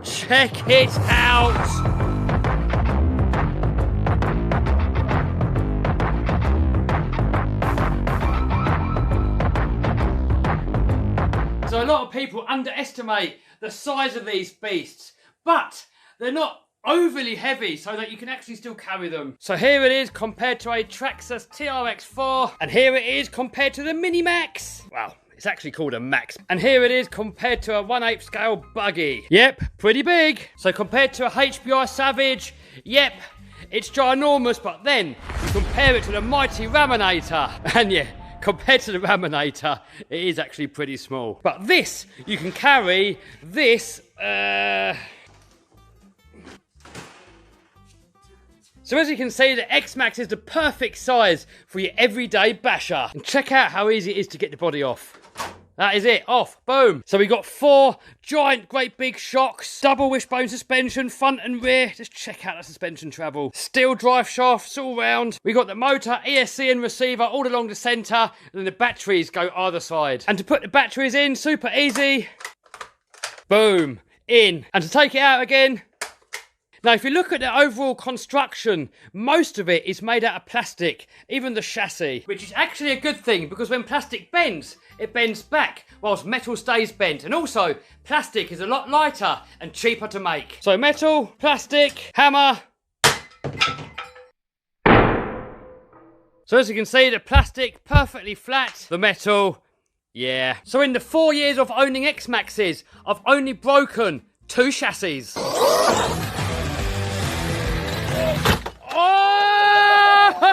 check it out. So a lot of people underestimate the size of these beasts, but they're not overly heavy so that you can actually still carry them. So here it is compared to a Traxxas TRX4, and here it is compared to the Mini Max. Wow, it's actually called a Max. And here it is compared to a 1/8 scale buggy. Yep, pretty big. So compared to a HBI Savage, yep, it's ginormous, but then you compare it to the mighty Raminator, and yeah, compared to the Raminator, it is actually pretty small. But this, you can carry this, So as you can see, the X-Max is the perfect size for your everyday basher. And check out how easy it is to get the body off. That is it, off, boom. So we got 4 giant, great big shocks, double wishbone suspension, front and rear. Just check out the suspension travel. Steel drive shafts all round. We got the motor, ESC and receiver all along the centre, and then the batteries go either side. And to put the batteries in, super easy. Boom, in. And to take it out again. Now, if you look at the overall construction, most of it is made out of plastic, even the chassis, which is actually a good thing because when plastic bends, it bends back, whilst metal stays bent. And also, plastic is a lot lighter and cheaper to make. So metal, plastic, hammer. So as you can see, the plastic perfectly flat, the metal, yeah. So in the 4 years of owning X-Maxes, I've only broken 2 chassis.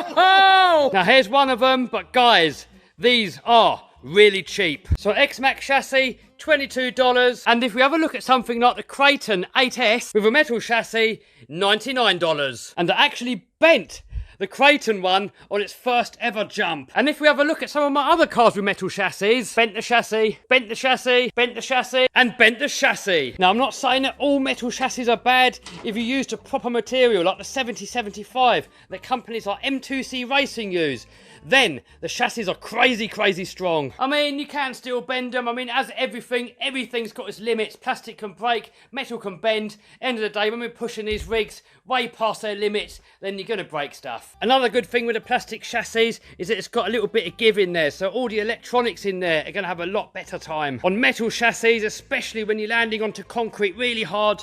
Oh! Now here's one of them, but guys, these are really cheap. So X-Max chassis, $22. And if we have a look at something like the Kraton 8S with a metal chassis, $99. And they're actually bent the Kraton one on its first ever jump. And if we have a look at some of my other cars with metal chassis, bent the chassis, bent the chassis, bent the chassis, and bent the chassis. Now, I'm not saying that all metal chassis are bad if you use the proper material, like the 7075 that companies like M2C Racing use. Then the chassis are crazy, crazy strong. I mean, you can still bend them. I mean, as everything's got its limits. Plastic can break, metal can bend. End of the day, when we're pushing these rigs way past their limits, then you're going to break stuff. Another good thing with the plastic chassis is that it's got a little bit of give in there, so all the electronics in there are going to have a lot better time. On metal chassis, especially when you're landing onto concrete really hard,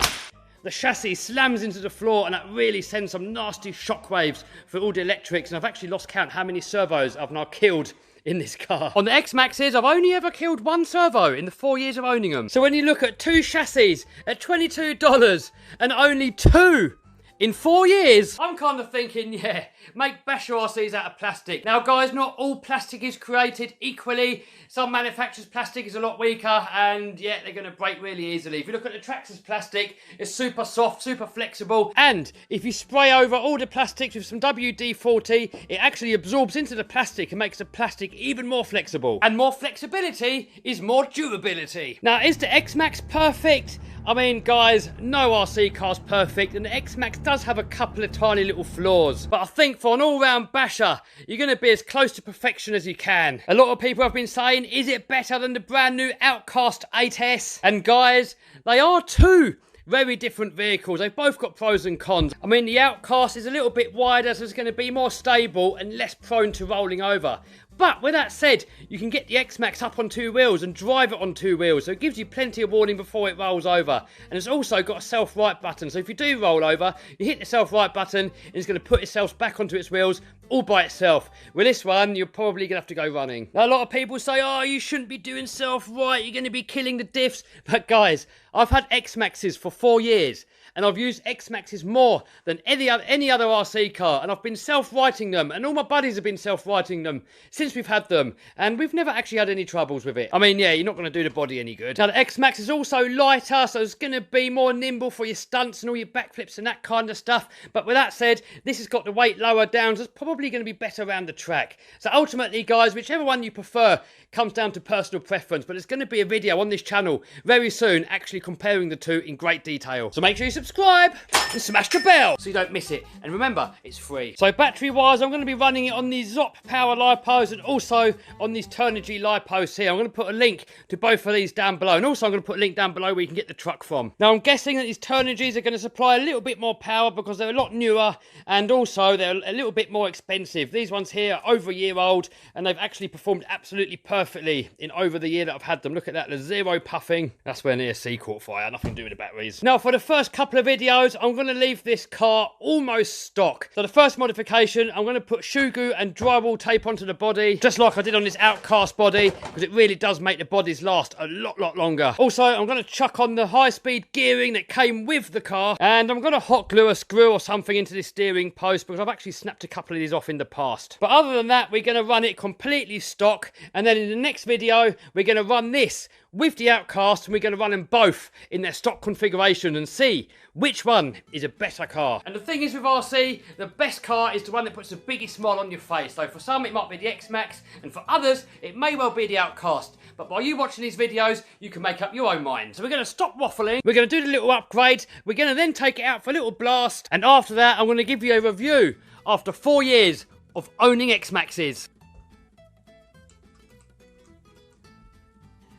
the chassis slams into the floor and that really sends some nasty shockwaves for all the electrics, and I've actually lost count how many servos I've now killed in this car. On the X-Maxes, I've only ever killed 1 servo in the 4 years of owning them. So when you look at 2 chassis at $22 and only 2 in 4 years, I'm kind of thinking, yeah, make basher RCs out of plastic. Now, guys, not all plastic is created equally. Some manufacturers' plastic is a lot weaker, and yeah, they're going to break really easily. If you look at the Traxxas plastic, it's super soft, super flexible, and if you spray over all the plastics with some WD-40, it actually absorbs into the plastic and makes the plastic even more flexible. And more flexibility is more durability. Now, is the X-Max perfect? I mean, guys, no RC car's perfect, and the X-Max does have a couple of tiny little flaws. But I think for an all-round basher, you're going to be as close to perfection as you can. A lot of people have been saying, is it better than the brand new Outcast 8S? And guys, they are 2 very different vehicles. They've both got pros and cons. I mean, the Outcast is a little bit wider, so it's going to be more stable and less prone to rolling over. But with that said, you can get the X-Max up on 2 wheels and drive it on 2 wheels, so it gives you plenty of warning before it rolls over. And it's also got a self-right button, so if you do roll over, you hit the self-right button, and it's going to put itself back onto its wheels all by itself. With this one, you're probably going to have to go running. Now, a lot of people say, oh, you shouldn't be doing self-right, you're going to be killing the diffs. But guys, I've had X-Maxes for 4 years. And I've used X-Maxes more than any other RC car, and I've been self-righting them, and all my buddies have been self-righting them since we've had them, and we've never actually had any troubles with it. I mean, yeah, you're not going to do the body any good. Now, the X-Max is also lighter, so it's going to be more nimble for your stunts and all your backflips and that kind of stuff, but with that said, this has got the weight lower down, so it's probably going to be better around the track. So ultimately, guys, whichever one you prefer comes down to personal preference, but there's going to be a video on this channel very soon actually comparing the 2 in great detail. So make sure you subscribe and smash the bell so you don't miss it. And remember, it's free. So battery wise, I'm going to be running it on the ZOP Power LiPos. and also on these Turnigy lipos here. I'm going to put a link to both of these down below, and also I'm going to put a link down below where you can get the truck from. Now I'm guessing that these Turnigys are going to supply a little bit more power because they're a lot newer, and also they're a little bit more expensive. These ones here are over a year old, and they've actually performed absolutely perfectly in over the year that I've had them. Look at that, there's zero puffing. That's when the ESC caught fire, nothing to do with the batteries. Now for the first couple of videos, I'm going to leave this car almost stock. So the first modification, I'm going to put shoe goo and drywall tape onto the body, just like I did on this Outcast body, because it really does make the bodies last a lot longer. Also, I'm going to chuck on the high-speed gearing that came with the car, and I'm going to hot glue a screw or something into this steering post, because I've actually snapped a couple of these off in the past. But other than that, we're going to run it completely stock, and then in the next video, we're going to run this with the Outcast, and we're going to run them both in their stock configuration and see which one is a better car. And the thing is with RC, the best car is the one that puts the biggest smile on your face. So for some it might be the X-Max, and for others it may well be the Outcast. But by you watching these videos, you can make up your own mind. So we're going to stop waffling, we're going to do the little upgrade, we're going to then take it out for a little blast, and after that I'm going to give you a review after 4 years of owning X-Maxes.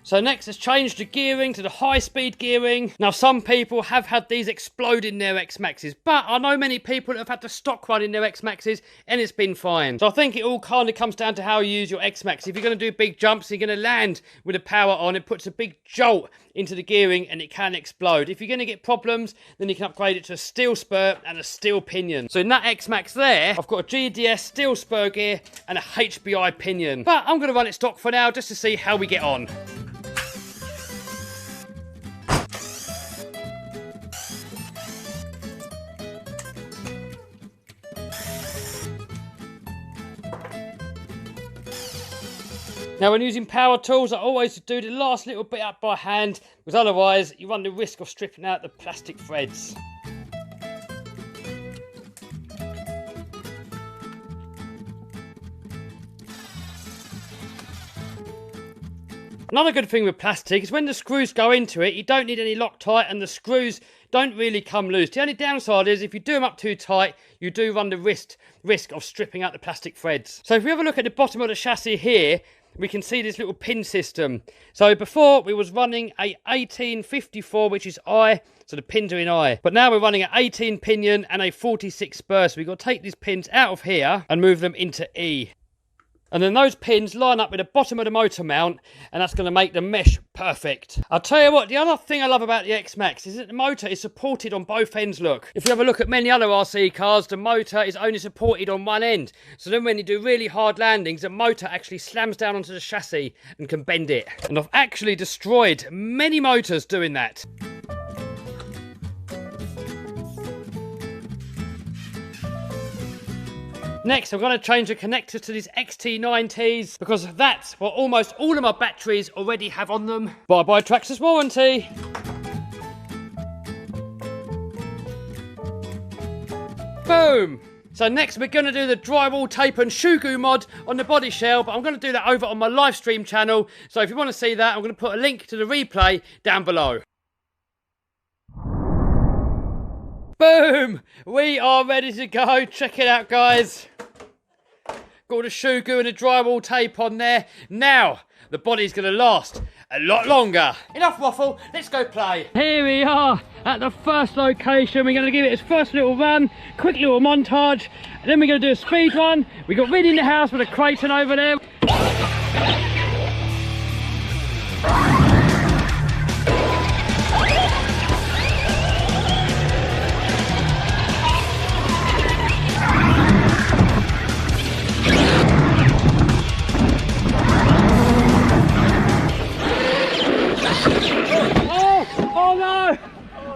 So next, let's change the gearing to the high-speed gearing. Now, some people have had these explode in their X-Maxes, but I know many people that have had the stock run in their X-Maxes, and it's been fine. So I think it all kind of comes down to how you use your X-Max. If you're going to do big jumps, you're going to land with the power on, it puts a big jolt into the gearing, and it can explode. If you're going to get problems, then you can upgrade it to a steel spur and a steel pinion. So in that X-Max there, I've got a GDS steel spur gear and a HBI pinion. But I'm going to run it stock for now, just to see how we get on. Now when using power tools, I always do the last little bit up by hand, because otherwise you run the risk of stripping out the plastic threads. Another good thing with plastic is when the screws go into it, you don't need any Loctite, and the screws don't really come loose. The only downside is if you do them up too tight, you do run the risk of stripping out the plastic threads. So if we have a look at the bottom of the chassis here, we can see this little pin system. So before we was running a 1854, which is I, so the pins are in I. But now we're running an 18 pinion and a 46 spur. So we've got to take these pins out of here and move them into E. And then those pins line up with the bottom of the motor mount, and that's going to make the mesh perfect. I'll tell you what, the other thing I love about the X-Max is that the motor is supported on both ends, look. If you have a look at many other RC cars, the motor is only supported on one end. So then when you do really hard landings, the motor actually slams down onto the chassis and can bend it. And I've actually destroyed many motors doing that. Next, I'm going to change the connectors to these XT90s, because that's what almost all of my batteries already have on them. Bye-bye Traxxas warranty. Boom! So next we're going to do the drywall tape and shoe goo mod on the body shell, but I'm going to do that over on my live stream channel. So if you want to see that, I'm going to put a link to the replay down below. Boom! We are ready to go. Check it out, guys. Got the shoe goo and the drywall tape on there. Now, the body's going to last a lot longer. Enough waffle, let's go play. Here we are at the first location. We're going to give it its first little run, quick little montage, and then we're going to do a speed run. We got Rid in the house with a Creighton over there. Oh no!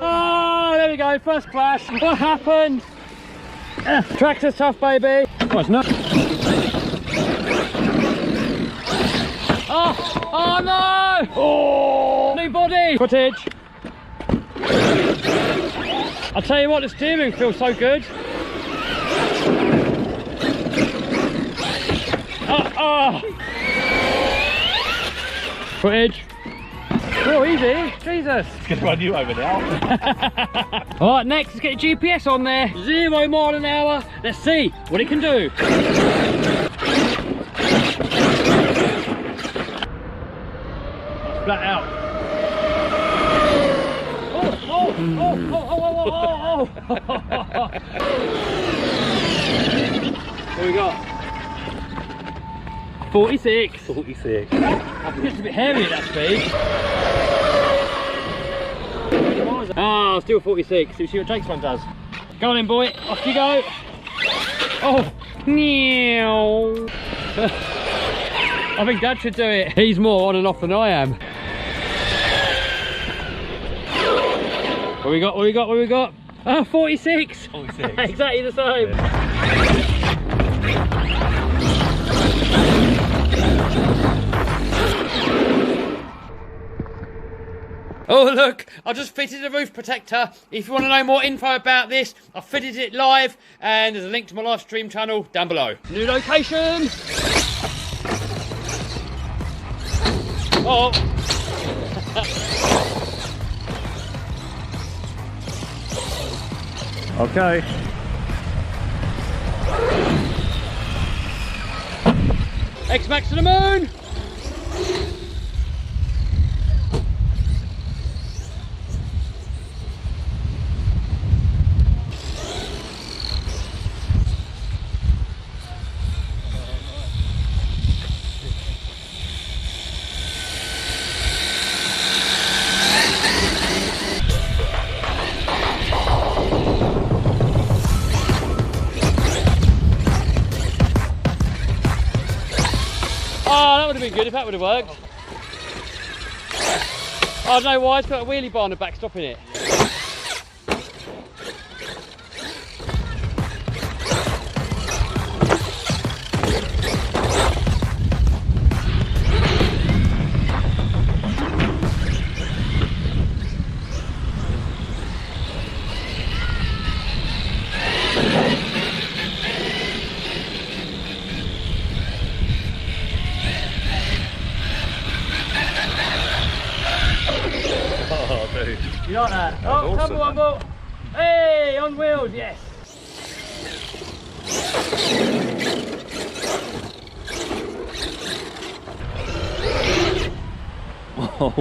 Oh, there we go, first crash. What happened? Tractor's tough, baby. Oh, it's not. Oh no! Oh, new body. Footage. I'll tell you what, the steering feels so good. Footage. Oh, easy. Jesus. It's going to run you over now. Alright, next, let's get the GPS on there. 0 mile an hour. Let's see what it can do. What we got? 46. 46. I think it's a bit hairy at that speed. Ah, still 46. Let's see what Jake's one does. Go on then, boy. Off you go. Oh, meow. I think Dad should do it. He's more on and off than I am. What we got? What we got? What we got? Ah, 46. 46. Exactly the same. Yeah. Oh look, I just fitted a roof protector. If you want to know more info about this, I fitted it live and there's a link to my live stream channel down below. New location. Oh. Okay. X-Max to the moon. Oh, that would have been good if that would have worked. I don't know why, it's got a wheelie bar on the back stopping it. You like that? Oh, awesome, come on, hey, on wheels, yes. Whoa.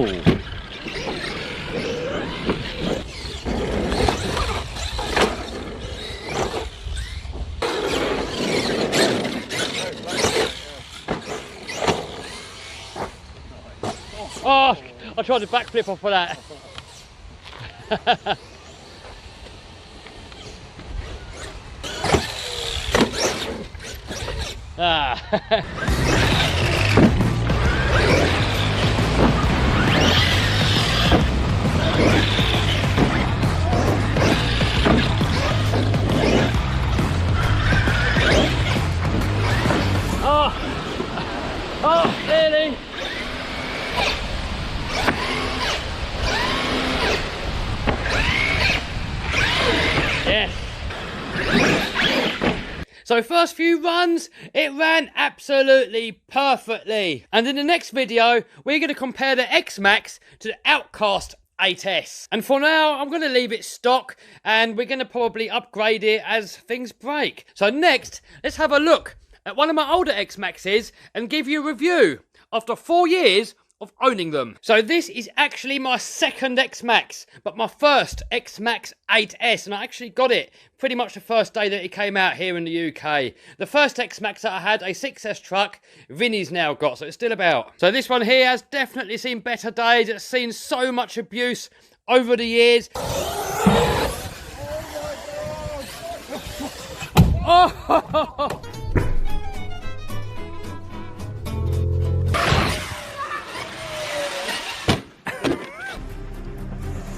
Oh, I tried to backflip off of that. Ah. Oh, really? Yes. So first few runs, it ran absolutely perfectly. And in the next video, we're going to compare the X-Max to the Outcast 8S. And for now, I'm going to leave it stock and we're going to probably upgrade it as things break. So next, let's have a look at one of my older X-Maxes and give you a review after 4 years of owning them. So this is actually my second X-Max, but my first X-Max 8S, and I actually got it pretty much the first day that it came out here in the UK. The first X-Max that I had, a 6S truck, Vinny's now got, so it's still about. So this one here has definitely seen better days. It's seen so much abuse over the years. Oh!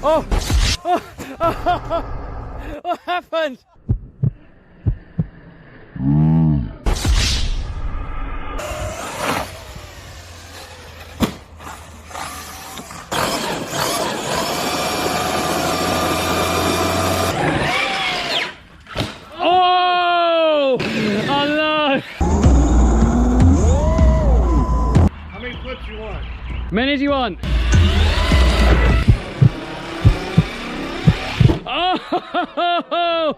Oh, oh, oh, what happened? Oh, oh no. How many flips you want? Many do you want? Oh!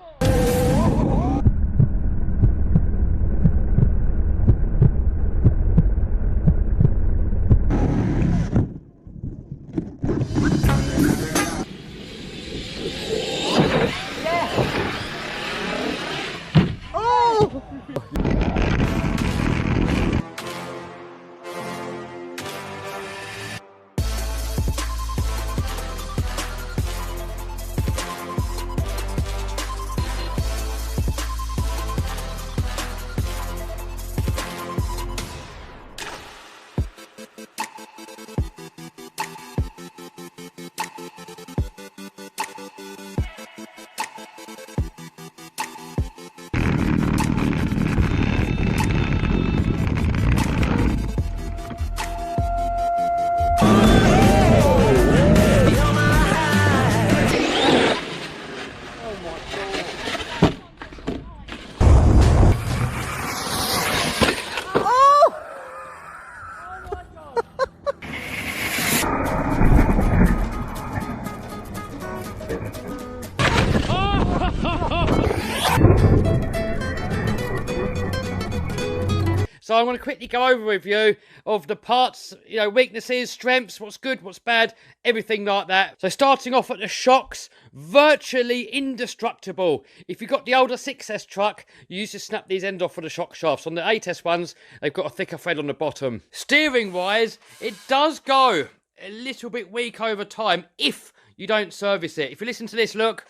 So I'm going to quickly go over with you of the parts, you know, weaknesses, strengths, what's good, what's bad, everything like that. So starting off at the shocks, virtually indestructible. If you've got the older 6S truck, you used to snap these ends off for the shock shafts. On the 8S ones, they've got a thicker thread on the bottom. Steering wise, it does go a little bit weak over time if you don't service it. If you listen to this, look.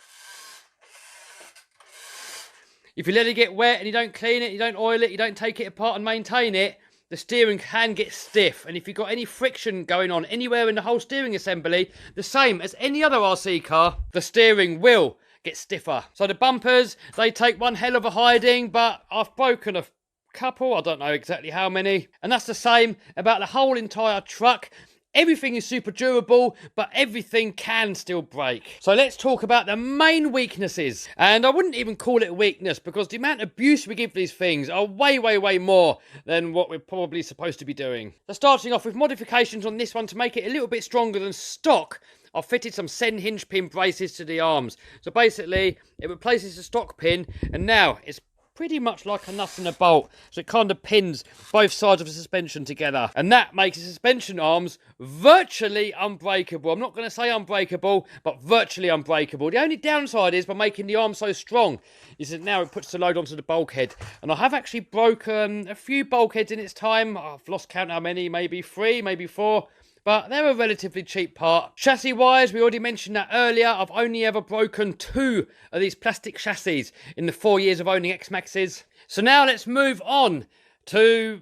If you let it get wet and you don't clean it, you don't oil it, you don't take it apart and maintain it, the steering can get stiff. And if you've got any friction going on anywhere in the whole steering assembly, the same as any other RC car, the steering will get stiffer. So the bumpers, they take one hell of a hiding, but I've broken a couple, I don't know exactly how many. And that's the same about the whole entire truck. Everything is super durable, but everything can still break. So let's talk about the main weaknesses. And I wouldn't even call it a weakness, because the amount of abuse we give these things are way, way, way more than what we're probably supposed to be doing. So starting off with modifications on this one to make it a little bit stronger than stock, I've fitted some Sen hinge pin braces to the arms. So basically, it replaces the stock pin, and now it's pretty much like a nut and a bolt, so it kind of pins both sides of the suspension together, and that makes the suspension arms virtually unbreakable. I'm not going to say unbreakable, but virtually unbreakable. The only downside is by making the arm so strong is that now it puts the load onto the bulkhead, and I have actually broken a few bulkheads in its time. I've lost count how many, maybe 3, maybe 4. But they're a relatively cheap part. Chassis-wise, we already mentioned that earlier. I've only ever broken 2 of these plastic chassis in the 4 years of owning X-Maxes. So now let's move on to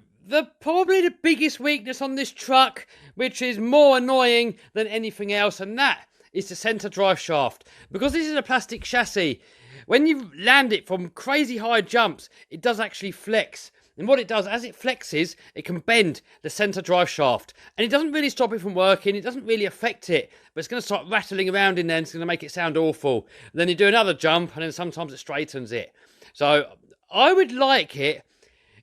probably the biggest weakness on this truck, which is more annoying than anything else, and that is the centre drive shaft. Because this is a plastic chassis, when you land it from crazy high jumps, it does actually flex. And what it does, as it flexes, it can bend the centre drive shaft. And it doesn't really stop it from working, it doesn't really affect it, but it's going to start rattling around in there and it's going to make it sound awful. And then you do another jump and then sometimes it straightens it. So I would like it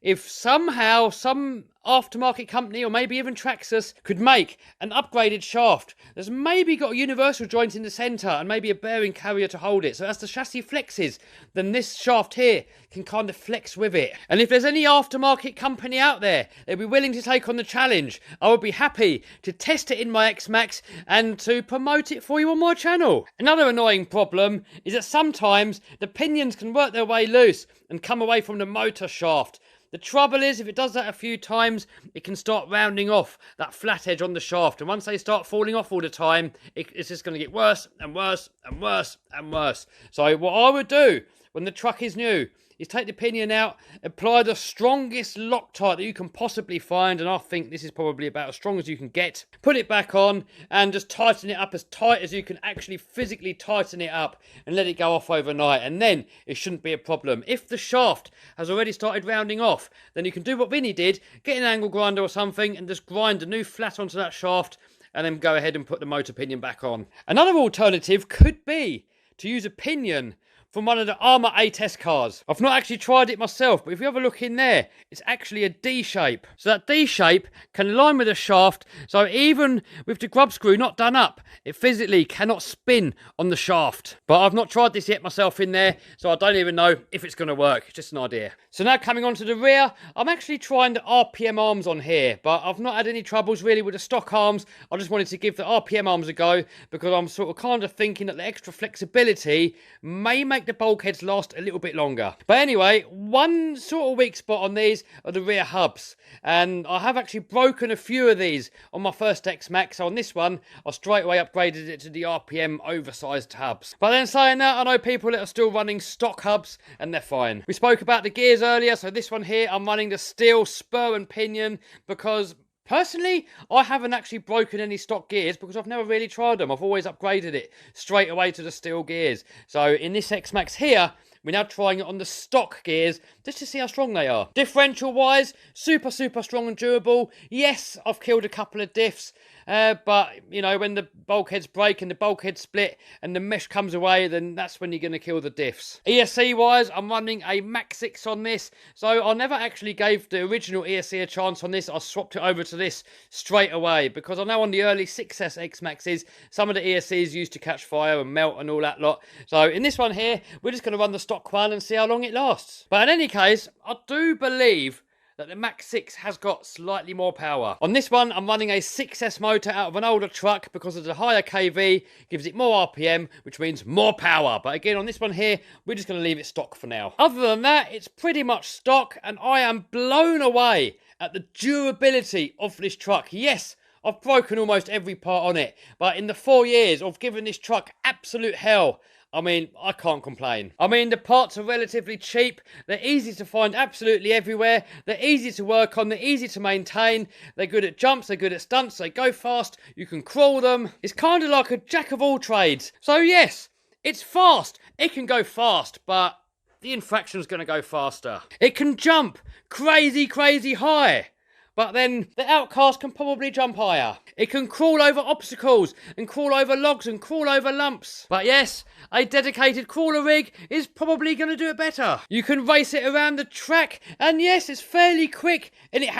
if somehow some aftermarket company or maybe even Traxxas could make an upgraded shaft that's maybe got a universal joint in the centre and maybe a bearing carrier to hold it. So as the chassis flexes, then this shaft here can kind of flex with it. And if there's any aftermarket company out there that'd be willing to take on the challenge, I would be happy to test it in my X-Max and to promote it for you on my channel. Another annoying problem is that sometimes the pinions can work their way loose and come away from the motor shaft. The trouble is, if it does that a few times, it can start rounding off that flat edge on the shaft. And once they start falling off all the time, it's just going to get worse and worse and worse and worse. So what I would do when the truck is new is take the pinion out, apply the strongest Loctite that you can possibly find, and I think this is probably about as strong as you can get. Put it back on and just tighten it up as tight as you can actually physically tighten it up and let it go off overnight, and then it shouldn't be a problem. If the shaft has already started rounding off, then you can do what Vinny did, get an angle grinder or something and just grind a new flat onto that shaft and then go ahead and put the motor pinion back on. Another alternative could be to use a pinion from one of the Armour 8S cars. I've not actually tried it myself, but if you have a look in there, it's actually a D shape. So that D shape can align with the shaft, so even with the grub screw not done up, it physically cannot spin on the shaft. But I've not tried this yet myself in there, so I don't even know if it's going to work. It's just an idea. So now coming on to the rear, I'm actually trying the RPM arms on here, but I've not had any troubles really with the stock arms. I just wanted to give the RPM arms a go, because I'm sort of kind of thinking that the extra flexibility may make the bulkheads last a little bit longer. But anyway, one sort of weak spot on these are the rear hubs, and I have actually broken a few of these on my first X-Max. So on this one, I straight away upgraded it to the RPM oversized hubs. But then saying that, I know people that are still running stock hubs and they're fine. We spoke about the gears earlier, so this one here, I'm running the steel spur and pinion because personally, I haven't actually broken any stock gears because I've never really tried them. I've always upgraded it straight away to the steel gears. So in this X-Max here, we're now trying it on the stock gears just to see how strong they are. Differential wise, super strong and durable. Yes, I've killed a couple of diffs. But, you know, when the bulkheads break and the bulkheads split and the mesh comes away, then that's when you're going to kill the diffs. ESC-wise, I'm running a Max 6 on this. So I never actually gave the original ESC a chance on this. I swapped it over to this straight away because I know on the early 6S X-Maxes, some of the ESCs used to catch fire and melt and all that lot. So in this one here, we're just going to run the stock one and see how long it lasts. But in any case, I do believe that the Mach 6 has got slightly more power. On this one, I'm running a 6S motor out of an older truck because of the higher KV, gives it more RPM, which means more power. But again, on this one here, we're just going to leave it stock for now. Other than that, it's pretty much stock, and I am blown away at the durability of this truck. Yes, I've broken almost every part on it, but in the 4 years I've given this truck absolute hell. I mean, I can't complain. I mean, the parts are relatively cheap. They're easy to find absolutely everywhere. They're easy to work on. They're easy to maintain. They're good at jumps. They're good at stunts. They go fast. You can crawl them. It's kind of like a jack of all trades. So yes, it's fast. It can go fast, but the infraction's going to go faster. It can jump crazy, crazy high. But then the Outcast can probably jump higher. It can crawl over obstacles and crawl over logs and crawl over lumps. But yes, a dedicated crawler rig is probably going to do it better. You can race it around the track, and yes, it's fairly quick, and it